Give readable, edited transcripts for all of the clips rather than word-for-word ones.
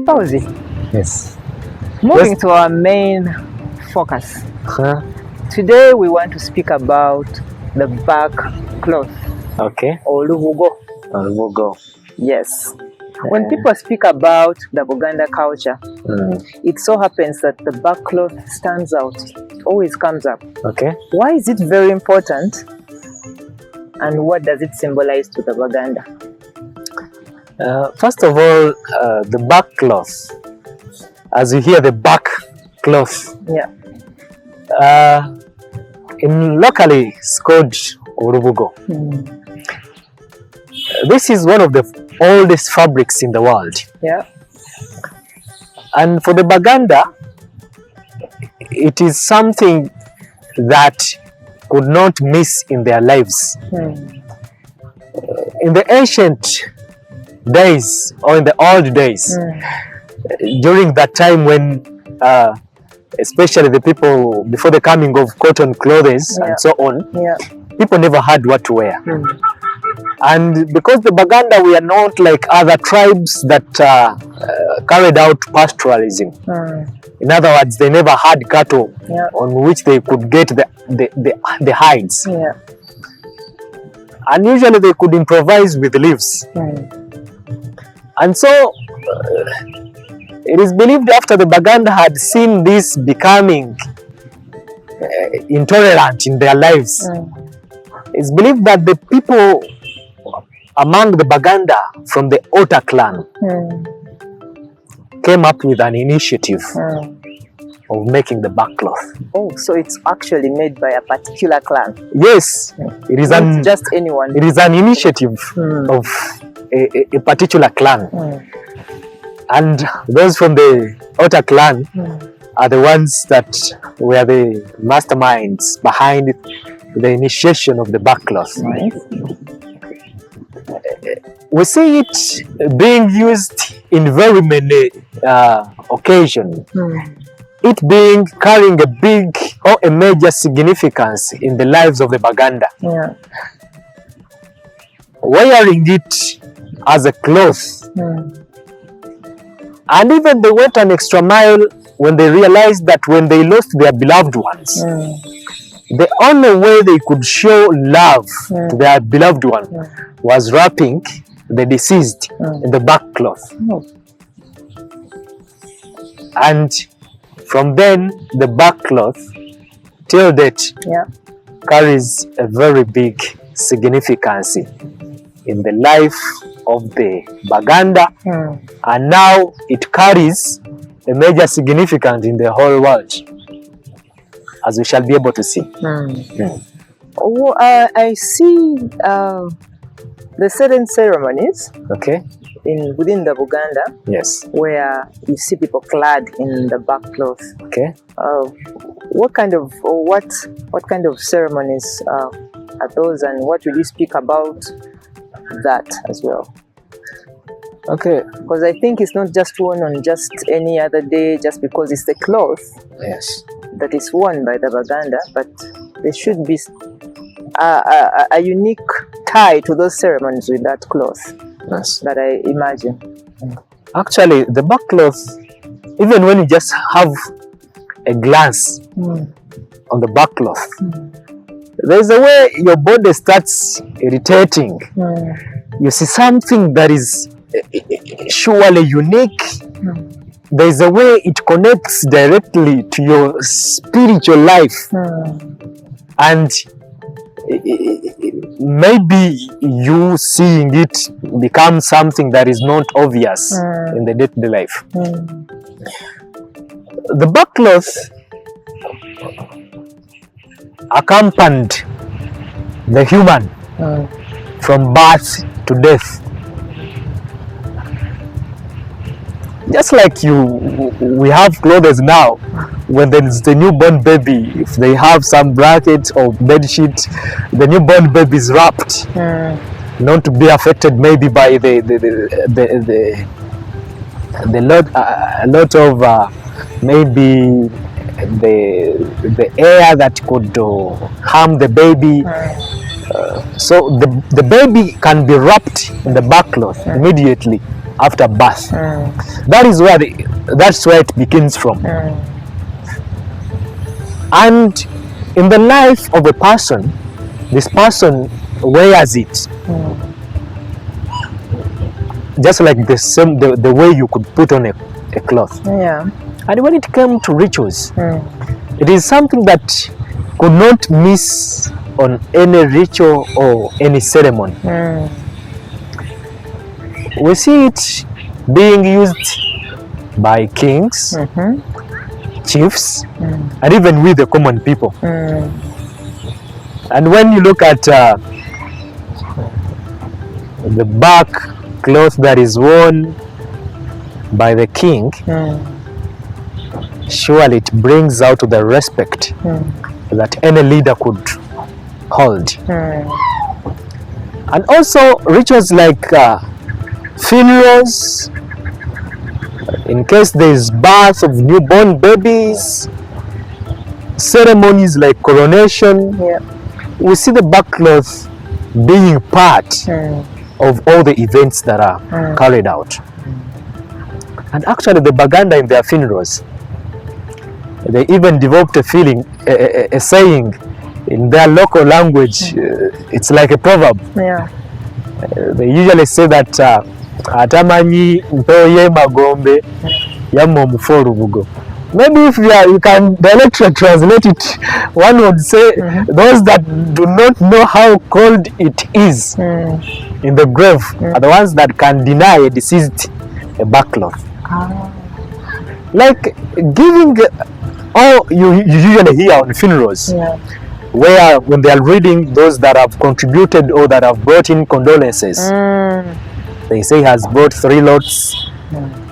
Pauzi. Yes. Moving to our main focus. Today we want to speak about the bark cloth. Okay. Or luvugo. Luvugo. Yes. When people speak about the Buganda culture, it so happens that the barkcloth stands out. It always comes up. Okay. Why is it very important? And what does it symbolize to the Buganda? First of all, the barkcloth. As you hear the barkcloth. Yeah. Locally, it's called Urubugo. This is one of the oldest fabrics in the world. Yeah. And for the Baganda, it is something that could not miss in their lives. In the ancient days, or in the old days, during that time when especially the people before the coming of cotton clothes and so on, people never had what to wear. And because the Baganda, we are not like other tribes that carried out pastoralism. In other words, they never had cattle on which they could get the hides. And usually they could improvise with leaves. And so it is believed after the Baganda had seen this becoming intolerant in their lives, it's believed that the people among the Baganda from the Otter clan came up with an initiative of making the barkcloth. Oh, so it's actually made by a particular clan? Yes, it is not just anyone. It is an initiative of a particular clan. And those from the Otter clan are the ones that were the masterminds behind the initiation of the barkcloth. We see it being used in very many occasions. It being carrying a big or a major significance in the lives of the Baganda. Wearing it as a cloth. And even they went an extra mile when they realized that when they lost their beloved ones, the only way they could show love to their beloved one was wrapping the deceased in the barkcloth. And from then, the barkcloth till date carries a very big significance in the life of the Baganda, and now it carries a major significance in the whole world, as we shall be able to see. Oh, I see the certain ceremonies within the Buganda, where you see people clad in the barkcloth. What kind of ceremonies are those, and what will you speak about that as well? Because I think it's not just worn on just any other day, just because it's the cloth that is worn by the Baganda, but there should be a unique tie to those ceremonies with that cloth that I imagine. Actually, the barkcloth, even when you just have a glance on the barkcloth, there's a way your body starts irritating. You see something that is surely unique. There's a way it connects directly to your spiritual life. And maybe you seeing it becomes something that is not obvious in the day-to-day life. The barkcloth accompanied the human from birth to death. Just like we have clothes now, when there is the newborn baby, if they have some blanket or bed sheet, the newborn baby is wrapped, not to be affected maybe by a lot of maybe the air that could harm the baby. So the baby can be wrapped in the barkcloth immediately after birth. That is where that's where it begins from. And in the life of a person, this person wears it. Just like the way you could put on a cloth. Yeah. And when it came to rituals, it is something that could not miss on any ritual or any ceremony. We see it being used by kings, chiefs, and even with the common people. And when you look at the bark cloth that is worn by the king, surely it brings out the respect that any leader could hold. And also rituals like funerals, in case there is birth of newborn babies, ceremonies like coronation, we see the barkcloth being part of all the events that are carried out. And actually the Buganda in their funerals, they even developed a saying in their local language. It's like a proverb. They usually say that atamanyi mpeo ye magombe yamma omufu olubugo. Maybe if you can directly translate it, one would say those that do not know how cold it is in the grave are the ones that can deny a deceased a barkcloth. Like giving all you usually hear on funerals, where when they are reading those that have contributed or that have brought in condolences, they say he has brought 3 lots,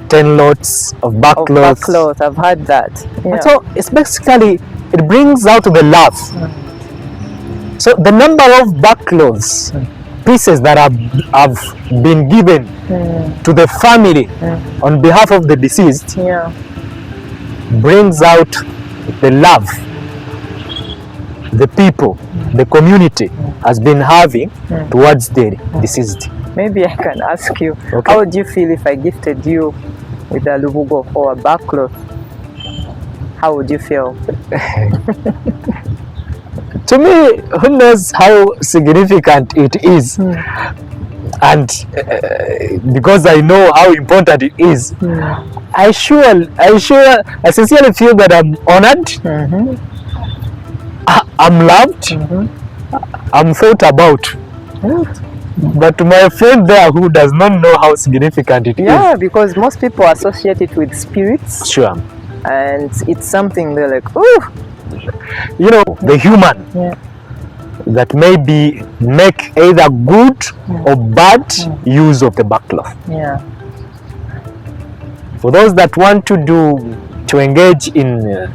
10 lots of barkcloth. I've heard that. And so it's basically, it brings out the love. So the number of barkcloths, pieces that have been given to the family on behalf of the deceased, brings out the love the people, the community has been having towards the deceased. Maybe I can ask you, how would you feel if I gifted you with a lubugo or a barkcloth? How would you feel? To me, who knows how significant it is? And because I know how important it is, I sincerely feel that I'm honored, I'm loved, I'm thought about. But to my friend there who does not know how significant it is. Yeah, because most people associate it with spirits. Sure. And it's something they're like, oh. You know, the human that maybe make either good or bad use of the barkcloth. Yeah. For those that want to engage in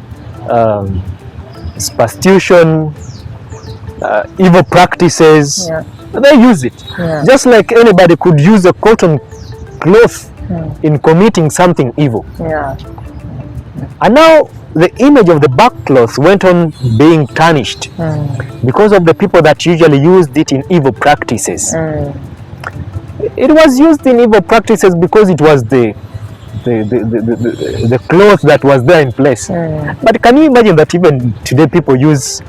superstition, evil practices, they use it. Just like anybody could use a cotton cloth in committing something evil. And now the image of the barkcloth went on being tarnished because of the people that usually used it in evil practices. It was used in evil practices because it was the cloth that was there in place. But can you imagine that even today people use,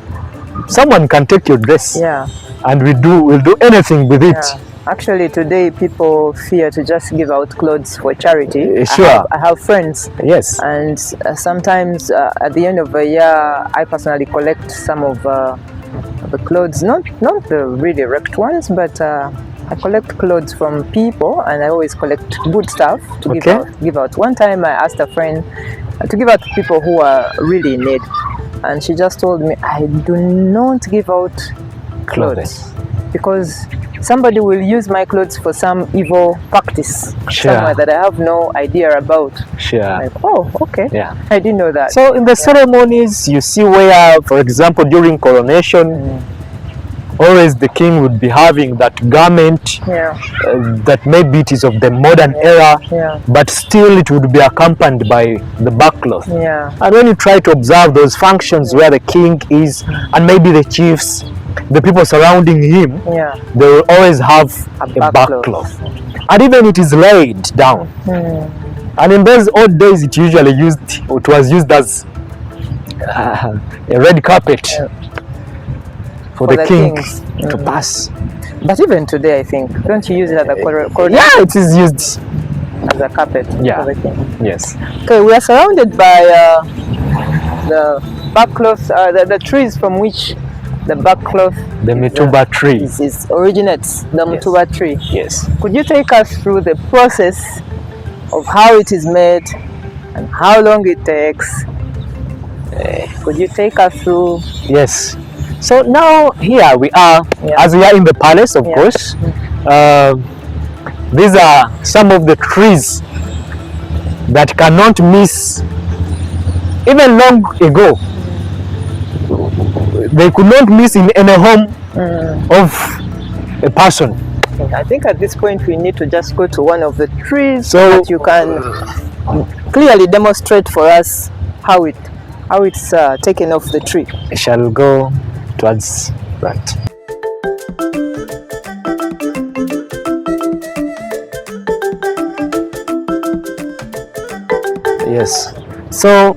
someone can take your dress and we'll do anything with it. Actually, today people fear to just give out clothes for charity. Sure. I have friends. Yes. And sometimes at the end of the year, I personally collect some of the clothes, not the really wrecked ones, but I collect clothes from people, and I always collect good stuff to give out. One time I asked a friend to give out to people who are really in need, and she just told me, I do not give out clothes because somebody will use my clothes for some evil practice somewhere that I have no idea about. Like, oh, okay. I didn't know that. So in the ceremonies, you see where, for example, during coronation, always the king would be having that garment that maybe it is of the modern era, but still it would be accompanied by the barkcloth. And when you try to observe those functions where the king is, and maybe the chiefs, the people surrounding him, they will always have a barkcloth. And even it is laid down. And in those old days, it was used as a red carpet for the kings to pass. But even today, I think, don't you use it as a corridor? Yeah, it is used as a carpet for the king. Yes. Okay, we are surrounded by the barkcloth, the trees from which the barkcloth, the Mutuba tree, originates. The Mutuba tree. Yes. Could you take us through the process of how it is made and how long it takes? Could you take us through? Yes. So now here we are, as we are in the palace, of course. These are some of the trees that cannot miss. Even long ago, they could not miss in any home of a person. I think at this point we need to just go to one of the trees so that you can clearly demonstrate for us how it's taken off the tree. I shall go towards that. Yes. So,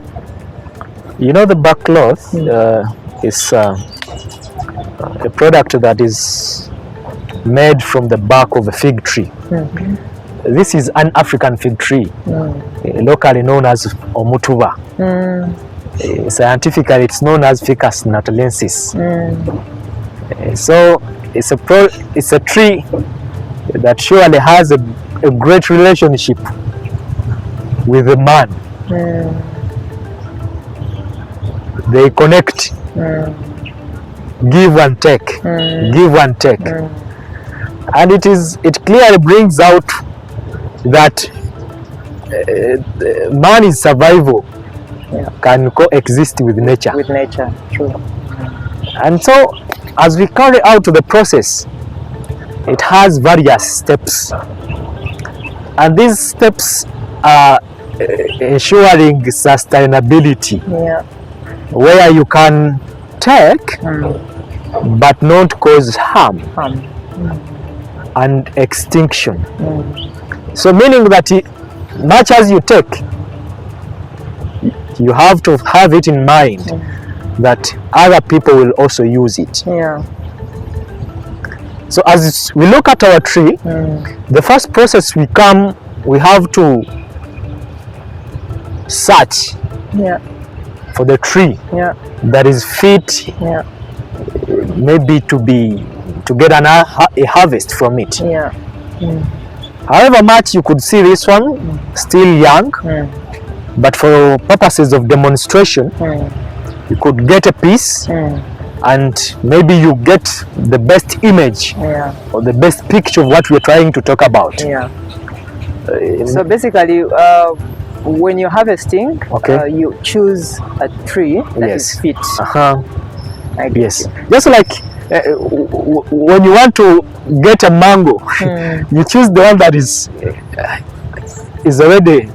you know, the barkcloth is a product that is made from the bark of a fig tree. This is an African fig tree, locally known as Mutuba. Scientifically, it's known as Ficus natalensis. So it's a tree that surely has a great relationship with the man. They connect, give and take, give and take, and it clearly brings out that man's survival can coexist with nature. With nature, true. And so, as we carry out the process, it has various steps, and these steps are ensuring sustainability, where you can take but not cause harm and extinction. So meaning that much as you take, you have to have it in mind that other people will also use it. So as we look at our tree, the first process we have to search for the tree that is fit maybe to get a harvest from it. However much you could see this one still young, but for purposes of demonstration, you could get a piece and maybe you get the best image or the best picture of what we're trying to talk about. So basically, when you're harvesting, you choose a tree that is fit. Yes. Just like when you want to get a mango, you choose the one that is already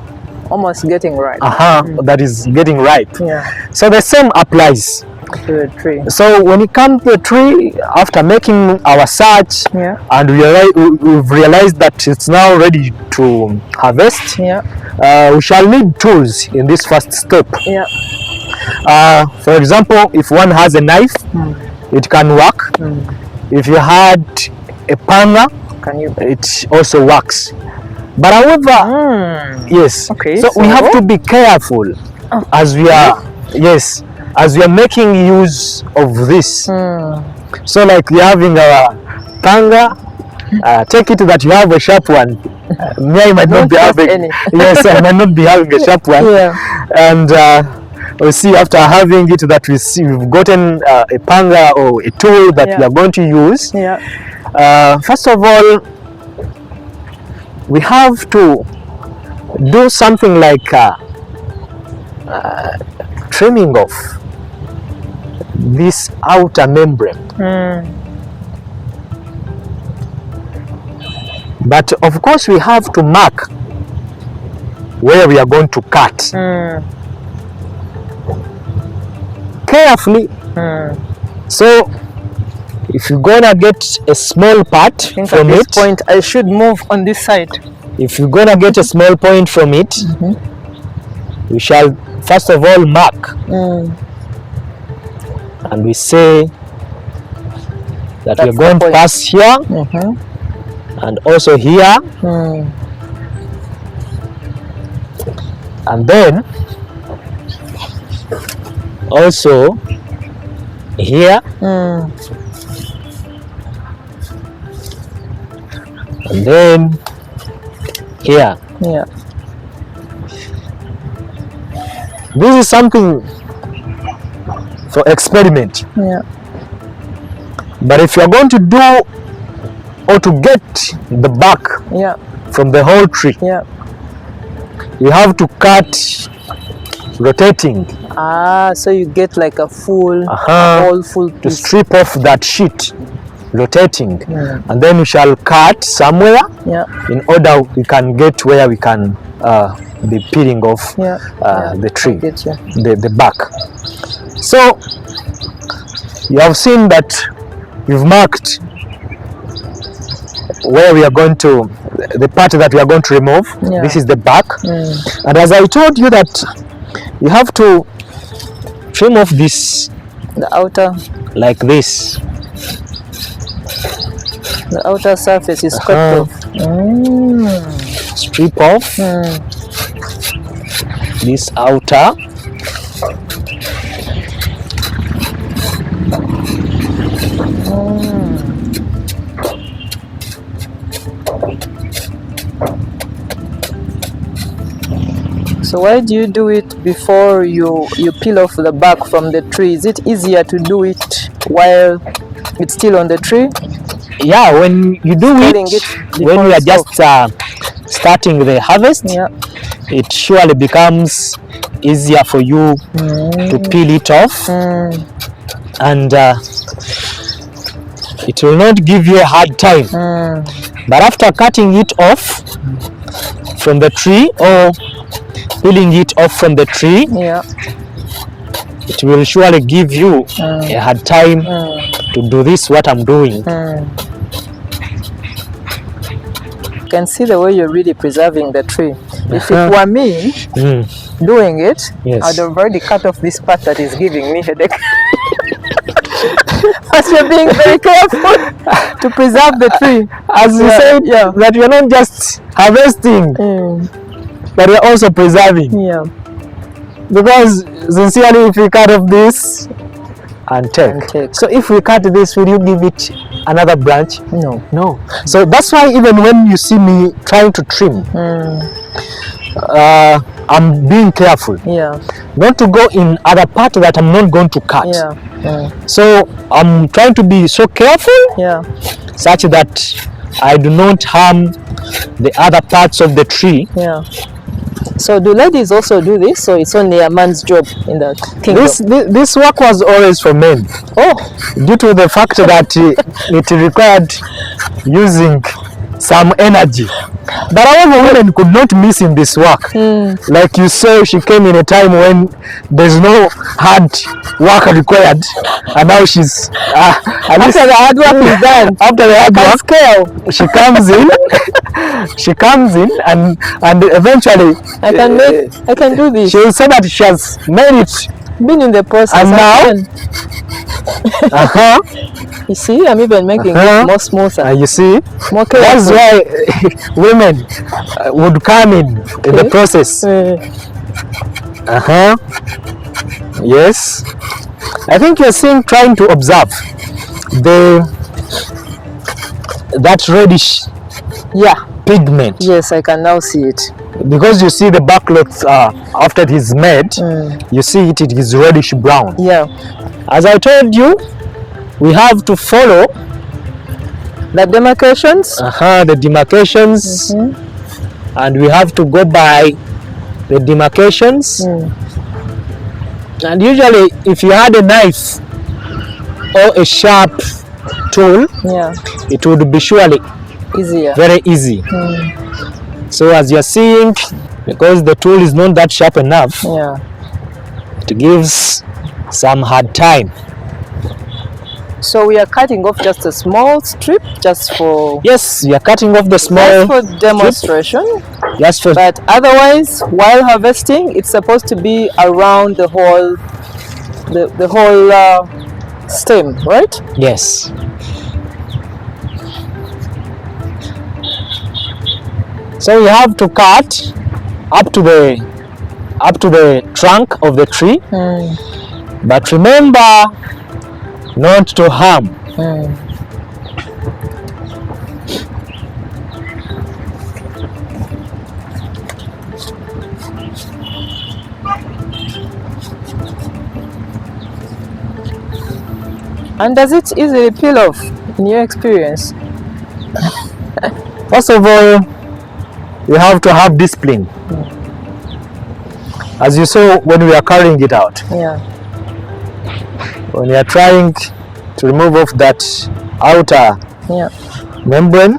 almost getting ripe. That is getting ripe. So the same applies to the tree. So when it comes to the tree, after making our search and we've realized that it's now ready to harvest, we shall need tools in this first step. For example, if one has a knife, it can work. If you had a panga, it also works. But however, yes, so we have to be careful as we are, as we are making use of this. So like we're having our panga, take it that you have a sharp one. Me, I might not be having any. Yes, I might not be having a sharp one. And we'll see after having it that we've gotten a panga or a tool that we are going to use. First of all, we have to do something like trimming off this outer membrane. But of course we have to mark where we are going to cut carefully. So if you're gonna get a small part from at this it, point I should move on this side. if you're gonna get a small point from it, we shall first of all mark, and we say that we're going to pass here, and also here, and then also here, and then here. Yeah. This is something for experiment. Yeah. But if you're going to do or to get the bark from the whole tree, you have to cut rotating. So you get like a full, whole full piece. To strip off that sheet, rotating, and then we shall cut somewhere in order we can get where we can be peeling off the tree, the bark. So you have seen that you've marked where we are going to, the part that we are going to remove. This is the bark, and as I told you that you have to trim off this, the outer, like this. The outer surface is cut off. Strip off this outer. So why do you do it before you peel off the bark from the tree? Is it easier to do it while it's still on the tree? Yeah, when you do it when you are just starting the harvest, it surely becomes easier for you to peel it off, and it will not give you a hard time. But after cutting it off from the tree or peeling it off from the tree, it will surely give you a hard time to do this, what I'm doing. You can see the way you're really preserving the tree. If it were me doing it, I'd have already cut off this part that is giving me headache. But you're being very careful to preserve the tree. As you said, that you're not just harvesting, but you're also preserving. Because sincerely, if we cut off this and take. So if we cut this, will you give it another branch? No. So that's why even when you see me trying to trim, I'm being careful not to go in other part that I'm not going to cut. So I'm trying to be so careful such that I do not harm the other parts of the tree. So do ladies also do this, so it's only a man's job in the kingdom? This work was always for men. Due to the fact that it required using some energy. But however, women could not miss in this work. Like you saw, she came in a time when there's no hard work required, and now she's after the hard work is done. After the hard work, she comes in. She comes in, and eventually I can do this. She will say that she has made it. Been in the process. And now, you see, I'm even making it more smoother. You see, more careful. That's why women would come in the process. Yes, I think you're seeing, trying to observe that reddish pigment. Yes, I can now see it. Because you see the barkcloth after it is made, you see it is reddish brown. As I told you, we have to follow the demarcations. The demarcations, and we have to go by the demarcations. And usually, if you had a knife or a sharp tool, it would be surely easier, very easy. So as you're seeing, because the tool is not that sharp enough, it gives some hard time. So we are cutting off just a small strip, just for... Yes, we are cutting off the small for demonstration. Strip. Yes, for... But otherwise, while harvesting, it's supposed to be around the whole, the whole stem, right? Yes. So we have to cut up to the trunk of the tree, but remember not to harm. And does it easily peel off, in your experience? First of all, you have to have discipline. As you saw when we are carrying it out. Yeah. When you are trying to remove off that outer membrane,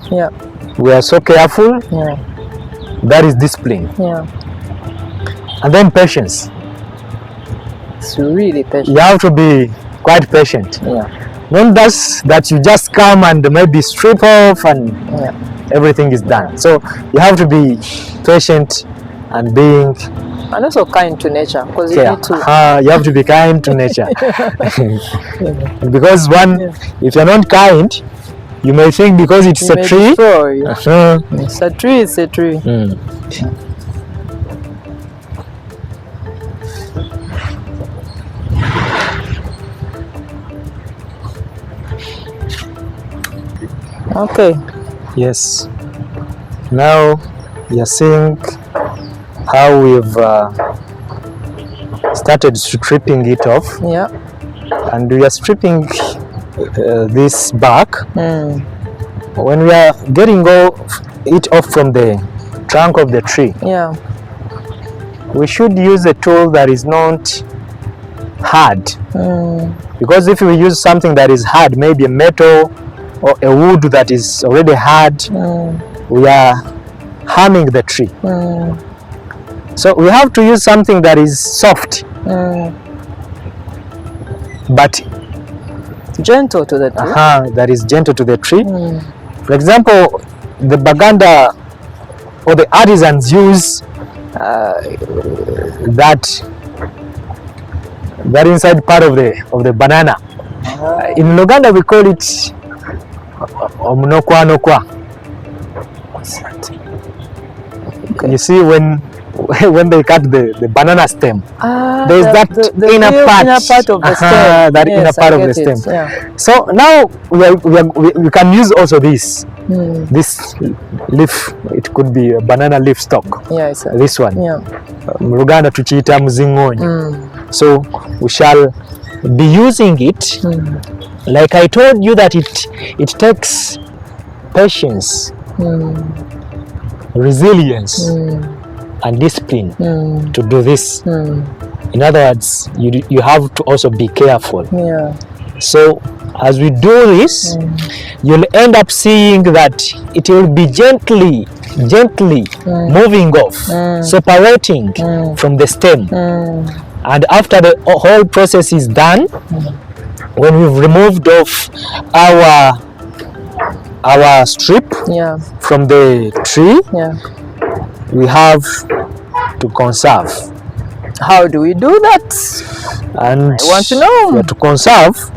we are so careful. That is discipline. And then patience. It's really patient. You have to be quite patient. Not just that you just come and maybe strip off and everything is done. So you have to be patient and being... And also kind to nature, because you need to... you have to be kind to nature. Because if you're not kind, you may think because it's a tree... It's a tree, it's a tree. Okay. Yes. Now you're seeing how we've started stripping it off. And we are stripping this bark. When we are getting it off from the trunk of the tree, we should use a tool that is not hard. Because if we use something that is hard, maybe a metal or a wood that is already hard, we are harming the tree. So we have to use something that is soft, but gentle to the tree. That is gentle to the tree. For example, the Buganda or the artisans use that inside part of the banana. In Uganda we call it omunokwanokwa. You see, when they cut the banana stem, there is that the inner part of the stem. that inner part of the stem. So now we can use also this leaf. It could be a banana leaf stalk. This one. Uganda tuchiita muzingonyo. So we shall be using it. Like I told you that it takes patience, resilience, and discipline to do this. In other words, you have to also be careful. So as we do this, you'll end up seeing that it will be gently moving off, separating from the stem. And after the whole process is done, when we've removed off our strip from the tree, we have to conserve. How do we do that? And I want to know. To conserve,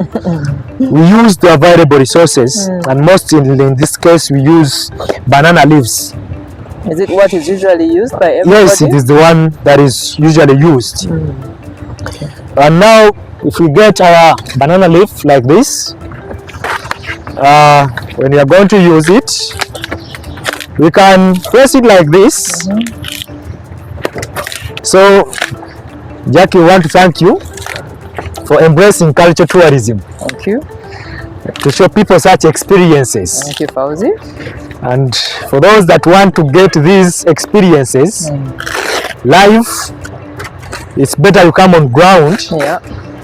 we use the available resources, and mostly in this case we use banana leaves. Is it what is usually used by everybody? Yes, it is the one that is usually used. And now if we get our banana leaf like this, when you are going to use it, we can press it like this. So Jackie, we want to thank you for embracing culture tourism. Thank you. To show people such experiences. Thank you, Fauzi. And for those that want to get these experiences live, it's better you come on ground,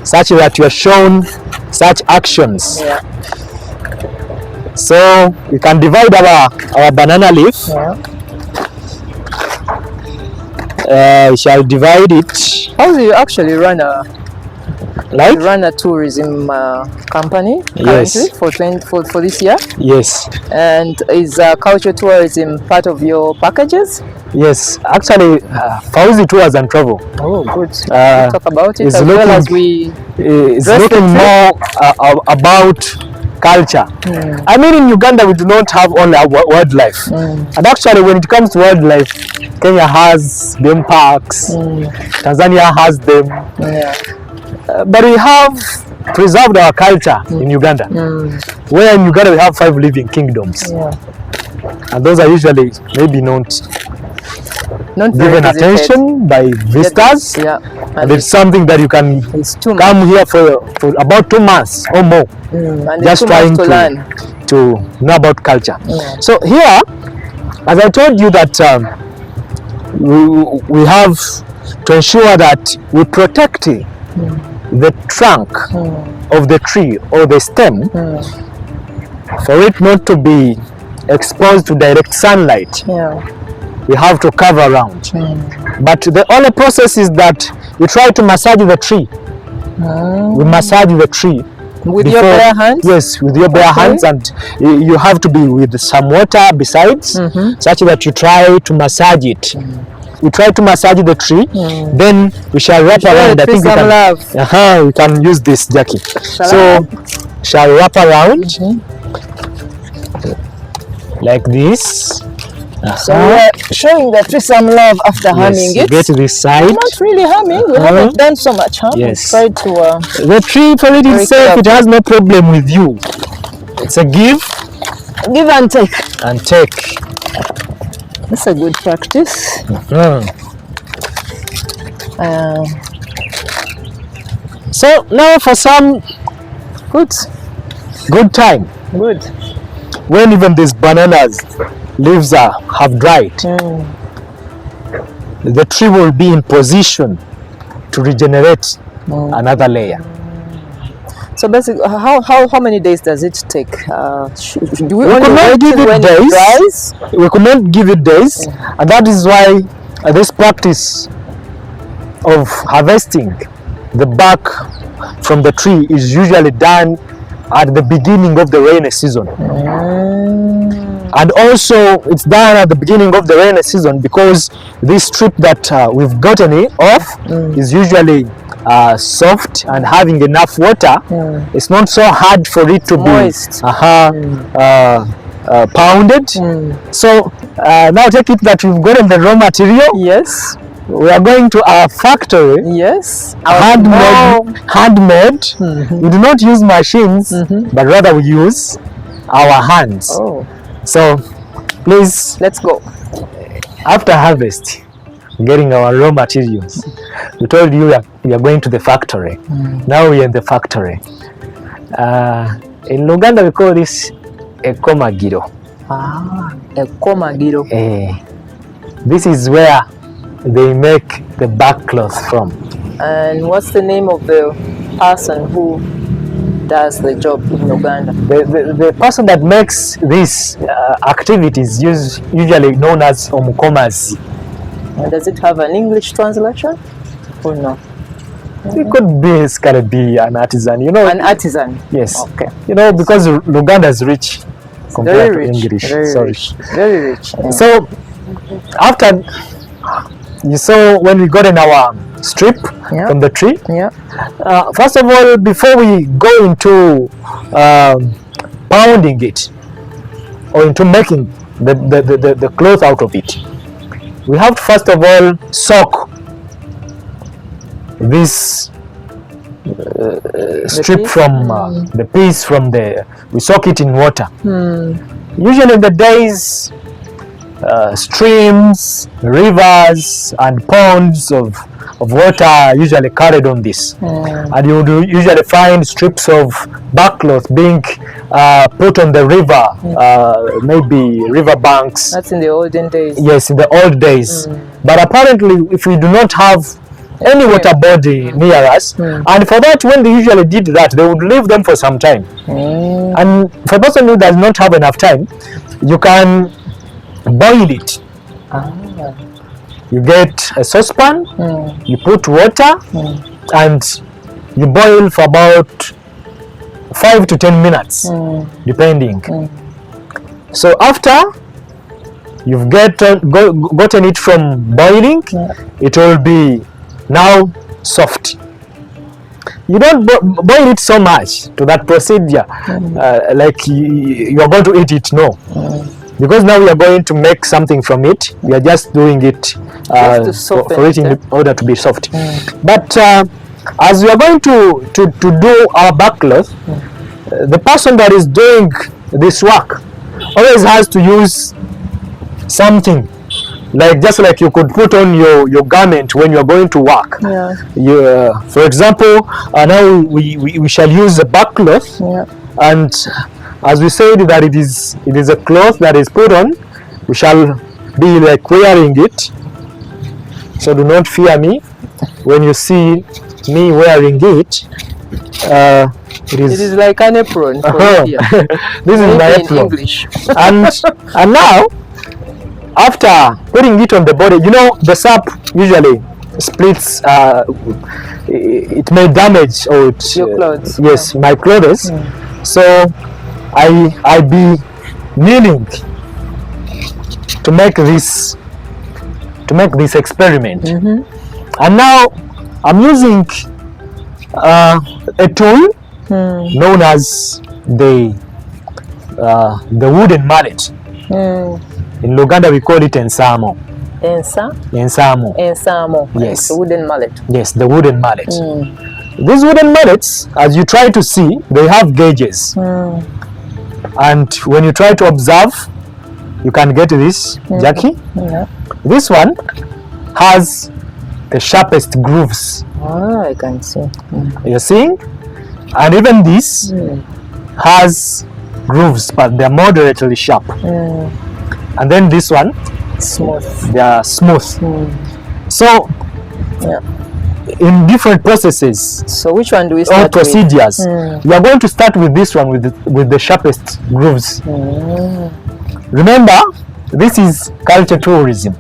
such that you are shown such actions. So we can divide our banana leaf. We shall divide it. How do you actually run Like? We run a tourism company Yes. currently for this year. Yes. And is cultural tourism part of your packages? Yes. Actually, Fauzi Tours and Travel. Oh, good. Uh, We'll talk about it is as well looking- as we It's dress looking the more about culture. I mean, in Uganda, we do not have only our wildlife. And actually, when it comes to wildlife, Kenya has game parks, Tanzania has them, yeah. but we have preserved our culture in Uganda. Where in Uganda we have 5 living kingdoms, Yeah. and those are usually maybe not Not very given visited. attention by visitors. Yeah. And it's something that you can It's too much. come here for about 2 months or more, And just it's too trying much to learn. to know about culture. Yeah. So here, as I told you that we have to ensure that we protect the trunk of the tree or the stem for it not to be exposed to direct sunlight. Yeah. We have to cover around. But the only process is that we try to massage the tree. We massage the tree. With your bare hands? Yes, with your bare hands, and you have to be with some water besides, such that you try to massage it. We try to massage the tree, then we shall wrap around. I think we some can, love. we can use this, Jackie. Shall Shall wrap around like this. So we're showing the tree some love after humming Yes, it. get to this side. Not really humming. We haven't done so much humming. Yes. Tried to. The tree for it Very itself, it has no problem with you. It's a give Give and take. and take. That's a good practice. So now for some good time, Good. when even these bananas leaves have dried, the tree will be in position to regenerate another layer. So basically, how many days does it take? Do we We only could not wait give till it when it days. dries? We could not give it days, and that is why this practice of harvesting the bark from the tree is usually done at the beginning of the rainy season. And also it's done at the beginning of the rainy season because this strip that we've gotten it off is usually soft and having enough water. It's not so hard for it to Moist. be pounded. So now take it that we've gotten the raw material. Yes. We are going to our factory. Yes. Handmade. We do not use machines, but rather we use our hands. Oh, So please, let's go. after harvest, getting our raw materials, we told you we are going to the factory. Now we are in the factory. In Uganda we call this a komagiro. A komagiro. This is where they make the barkcloth from. And what's the name of the person who does the job in Uganda? The person that makes these activities is usually known as omukomazi. And does it have an English translation or no? It could be, it's gotta be an artisan, you know. An artisan. Yes. Okay. You know, because Uganda is rich compared Very to rich. English. Very Sorry. rich. Very rich. Yeah. So after you saw when we got in our strip from the tree, Yeah. first of all, before we go into pounding it or into making the cloth out of it, we have to first of all soak this strip piece? from the piece from we soak it in water. Usually in the days, streams, rivers and ponds of water are usually carried on this, and you would usually find strips of barkcloth being put on the river, maybe river banks. That's in the olden days. Yes, in the old days. But apparently, if we do not have any water body near us, and for that, when they usually did that, they would leave them for some time. And for a person who does not have enough time, you can boil it. You get a saucepan, you put water, and you boil for about 5 to 10 minutes, depending. So after you've gotten it from boiling, it will be now soft. You don't boil it so much to that procedure, like you are going to eat it, no. Because now we are going to make something from it, we are just doing it for it in order to be soft. But as we are going to do our barkcloth, the person that is doing this work always has to use something, like just like you could put on your garment when you are going to work. For example, now we shall use a barkcloth, and as we said that it is a cloth that is put on, we shall be like wearing it. So do not fear me when you see me wearing it. It is like an apron. This is my apron. English. and now, after putting it on the body, you know, the sap usually splits. It may damage or your clothes. Yes, my clothes. So I be kneeling to make this experiment. And now I'm using a tool known as the wooden mallet. In Uganda we call it Ensamu. Ensamu. Yes. The wooden mallet. Yes, the wooden mallet. These wooden mallets, as you try to see, they have gauges. And when you try to observe, you can get this, Jackie. This one has the sharpest grooves. I can see. You're seeing? And even this has grooves, but they're moderately sharp. And then this one, smooth. They are smooth. So, in different processes, so which one do we start or procedures, we are going to start with this one with the sharpest grooves. Remember, this is culture tourism.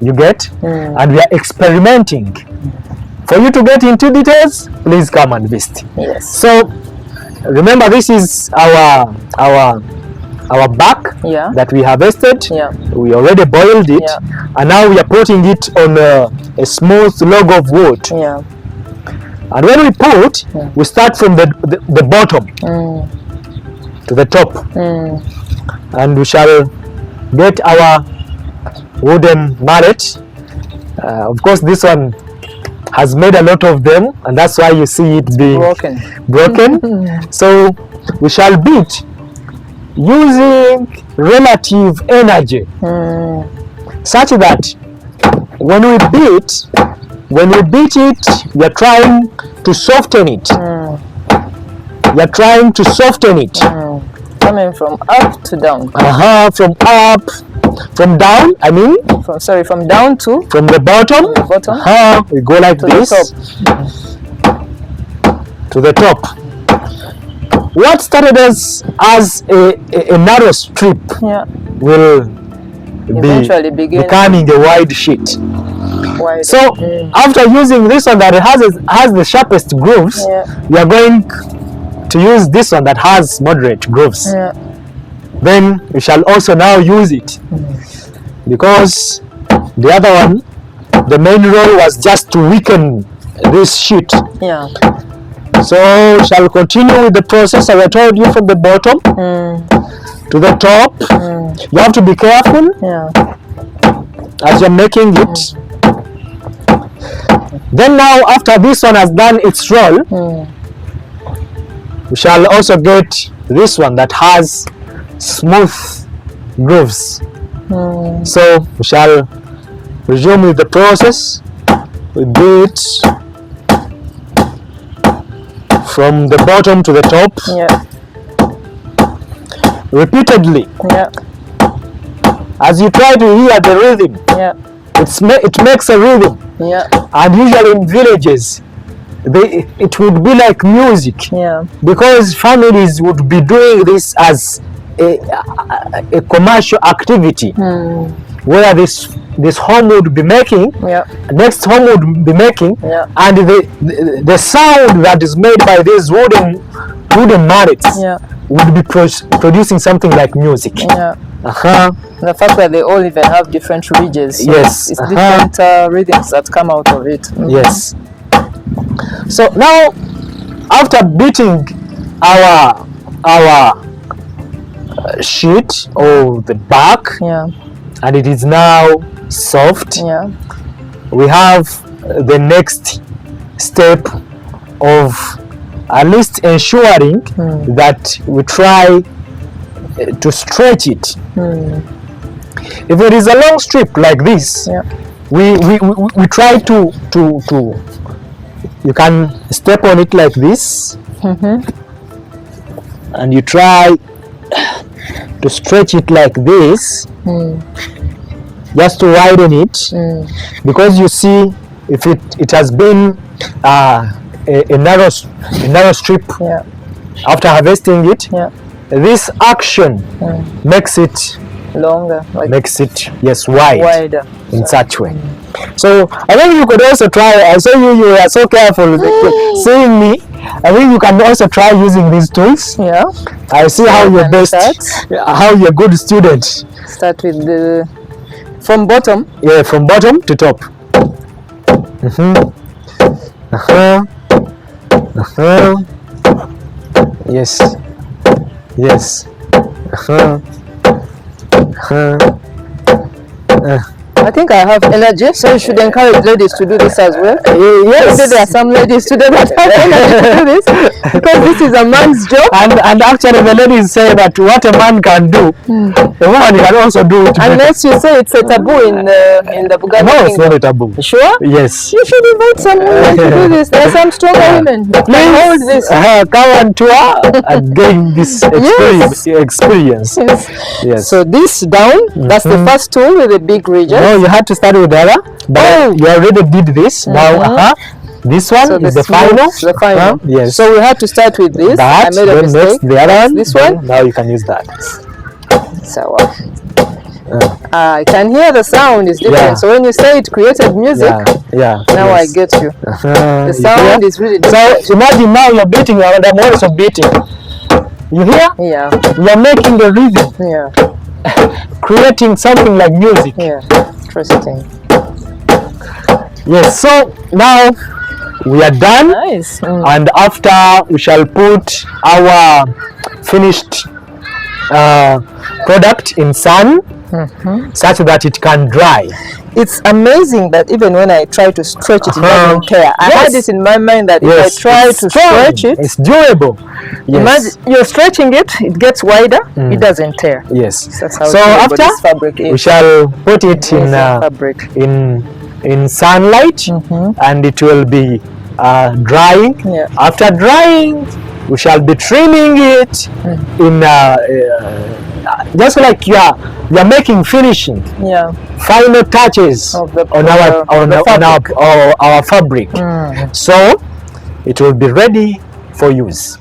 You get? And we are experimenting. For you to get into details, please come and visit. Yes. So remember, this is our bark that we harvested. We already boiled it, and now we are putting it on a smooth log of wood. And when we put, we start from the bottom to the top, and we shall get our wooden mallet. Of course, this one has made a lot of them, and that's why you see it being broken. So we shall beat using relative energy, such that when we beat it, we are trying to soften it. We are trying to soften it. Coming from up to down. From down, I mean. From down to? From the bottom. We go like to this. To the top. What started as a narrow strip will eventually begin becoming a wide sheet. So after using this one that has the sharpest grooves, we are going to use this one that has moderate grooves. Then we shall also now use it, because the other one, the main role was just to weaken this sheet. So shall continue with the process as I told you, from the bottom to the top. You have to be careful as you're making it. Then now, after this one has done its role, we shall also get this one that has smooth grooves. So we shall resume with the process. We do it from the bottom to the top, repeatedly. As you try to hear the rhythm, it makes a rhythm. And usually in villages, it would be like music, because families would be doing this as a commercial activity, where they this home would be making, next home would be making, and the sound that is made by these wooden mallets would be producing something like music. The fact that they all even have different ridges. So it's different rhythms that come out of it. Yes. So now, after beating our sheet or the bark, and it is now soft, we have the next step of at least ensuring that we try to stretch it. If it is a long strip like this, we try to you can step on it like this, and you try to stretch it like this, just to widen it, because you see, if it has been a narrow strip after harvesting it, this action makes it longer, makes it wider in such way. So I think you could also try. I saw you were so careful seeing me. I think you can also try using these tools. I see how you're best, how you're a good student. Start with the from bottom. From bottom to top. Yes. I think I have energy, so you should encourage ladies to do this as well. Yes. Maybe there are some ladies today that have energy to do this, because this is a man's job. And actually the ladies say that what a man can do, a woman can also do it. Unless you say it's a taboo in the Buganda No, it's kingdom. not a taboo. Sure? Yes. You should invite some women to do this. There are some stronger women that can hold this. Come on tour and gain this experience. Yes. So this down, that's the first tool with the big ridges. No, you had to start with the other, but you already did this. Now, this one is the final. The final. Yes. So we had to start with this. That, I made a mistake. Next, the other one. This one. Now you can use that. So I can hear the sound is different. So when you say it created music, now I get you. The sound is really different. So imagine now you're beating, I'm also beating. You hear? Yeah. You're making the rhythm. Yeah. Creating something like music. Yeah. Interesting. Yes. So now we are done. Nice. And after we shall put our finished product in sun, such that it can dry. It's amazing that even when I try to stretch it, it doesn't tear. I had it in my mind that if I try to stretch it, it's durable. Imagine you're stretching it, it gets wider, it doesn't tear. Yes. That's how so after this fabric is. we shall put it in sunlight, and it will be drying. After drying, we shall be trimming it in just like you're making finishing final touches on our fabric. So it will be ready for use.